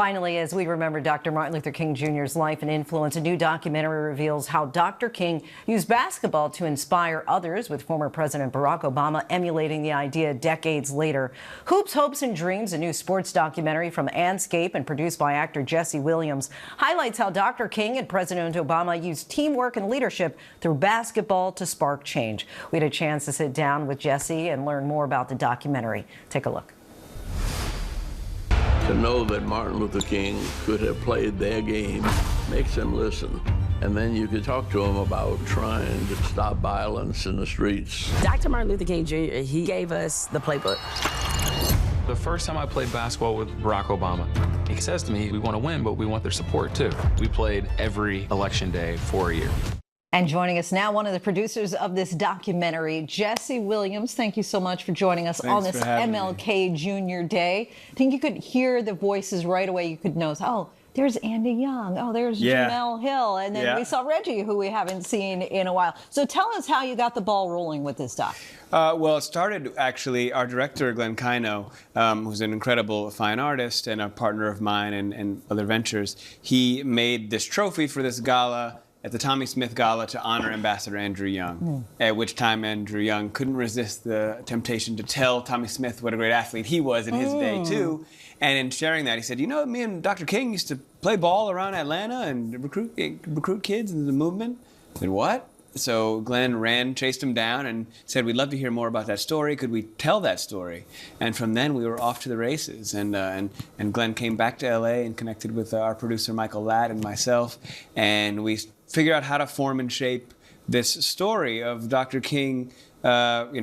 Finally, as we remember Dr. Martin Luther King Jr.'s life and influence, a new documentary reveals how Dr. King used basketball to inspire others, with former President Barack Obama emulating the idea decades later. Hoops, Hopes, and Dreams, a new sports documentary from Anscape and produced by actor Jesse Williams, highlights how Dr. King and President Obama used teamwork and leadership through basketball to spark change. We had a chance to sit down with Jesse and learn more about the documentary. Take a look. To know that Martin Luther King could have played their game makes them listen. And then you could talk to them about trying to stop violence in the streets. Dr. Martin Luther King Jr., he gave us the playbook. The first time I played basketball with Barack Obama, he says to me, we want to win, but we want their support too. We played every election day for a year. And joining us now, one of the producers of this documentary, Jesse Williams. Thank you so much for joining us on this MLK Jr. Day. I think you could hear the voices right away. You could know, oh, there's Andy Young. Oh, there's Jamel Hill. And then we saw Reggie, who we haven't seen in a while. So tell us how you got the ball rolling with this doc. Well, it started, actually, our director, Glenn Kino, who's an incredible fine artist and a partner of mine and other ventures. He made this trophy for this gala at the Tommie Smith Gala to honor Ambassador Andrew Young, at which time Andrew Young couldn't resist the temptation to tell Tommie Smith what a great athlete he was in his day, too. And in sharing that, he said, you know, me and Dr. King used to play ball around Atlanta and recruit kids into the movement. I said, what? So Glenn chased him down and said, we'd love to hear more about that story. Could we tell that story? And from then, we were off to the races. And Glenn came back to L.A. and connected with our producer, Michael Ladd, and myself. And we figured out how to form and shape this story of Dr. King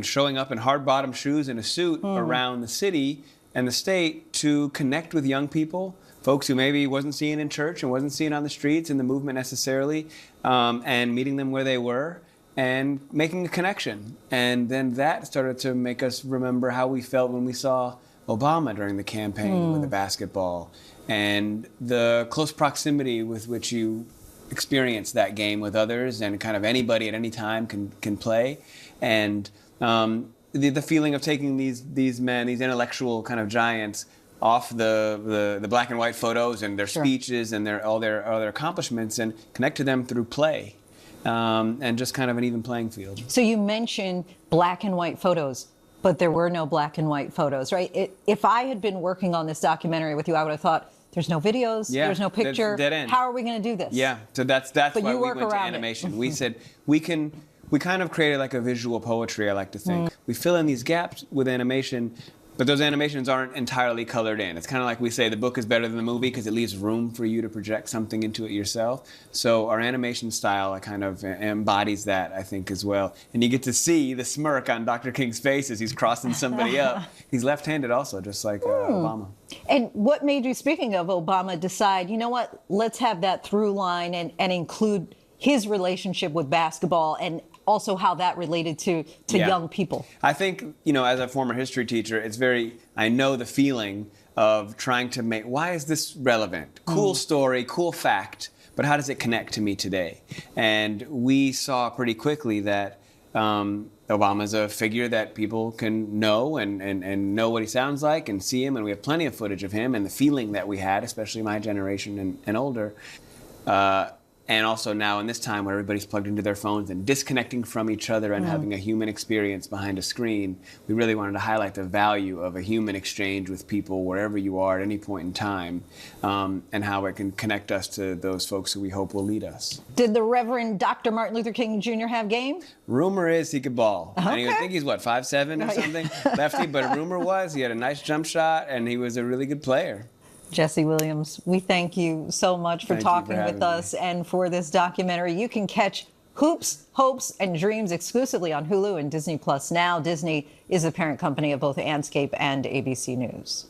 showing up in hard-bottom shoes and a suit around the city and the state to connect with young people, folks who maybe wasn't seen in church and wasn't seen on the streets in the movement necessarily, and meeting them where they were and making a connection. And then that started to make us remember how we felt when we saw Obama during the campaign with the basketball, and the close proximity with which you experience that game with others, and kind of anybody at any time can play. And the feeling of taking these men, these intellectual kind of giants, off the black and white photos and their speeches and all their accomplishments, and connect to them through play, and just kind of an even playing field. So you mentioned black and white photos, but there were no black and white photos, right? If I had been working on this documentary with you, I would have thought, there's no videos, there's no picture. Dead end. How are we going to do this? Yeah, so that's why we went to animation. We said we kind of created like a visual poetry, I like to think. We fill in these gaps with animation, but those animations aren't entirely colored in. It's kind of like we say the book is better than the movie because it leaves room for you to project something into it yourself. So our animation style kind of embodies that, I think, as well. And you get to see the smirk on Dr. King's face as he's crossing somebody up. He's left-handed also, just like Obama. And what made you, speaking of Obama, decide, you know what, let's have that through line and include his relationship with basketball and also how that related to young people? I think, as a former history teacher, I know the feeling of trying to make, why is this relevant? Cool story, cool fact, but how does it connect to me today? And we saw pretty quickly that Obama's a figure that people can know and know what he sounds like and see him, and we have plenty of footage of him and the feeling that we had, especially my generation and older. And also now in this time where everybody's plugged into their phones and disconnecting from each other and having a human experience behind a screen, we really wanted to highlight the value of a human exchange with people wherever you are at any point in time, and how it can connect us to those folks who we hope will lead us. Did the Reverend Dr. Martin Luther King Jr. have game? Rumor is he could ball. Okay. And I think he's, 5'7" or something? Lefty, but rumor was he had a nice jump shot and he was a really good player. Jesse Williams, we thank you so much for talking with us and for this documentary. You can catch Hoops, Hopes, and Dreams exclusively on Hulu and Disney Plus now. Disney is the parent company of both Anscape and ABC News.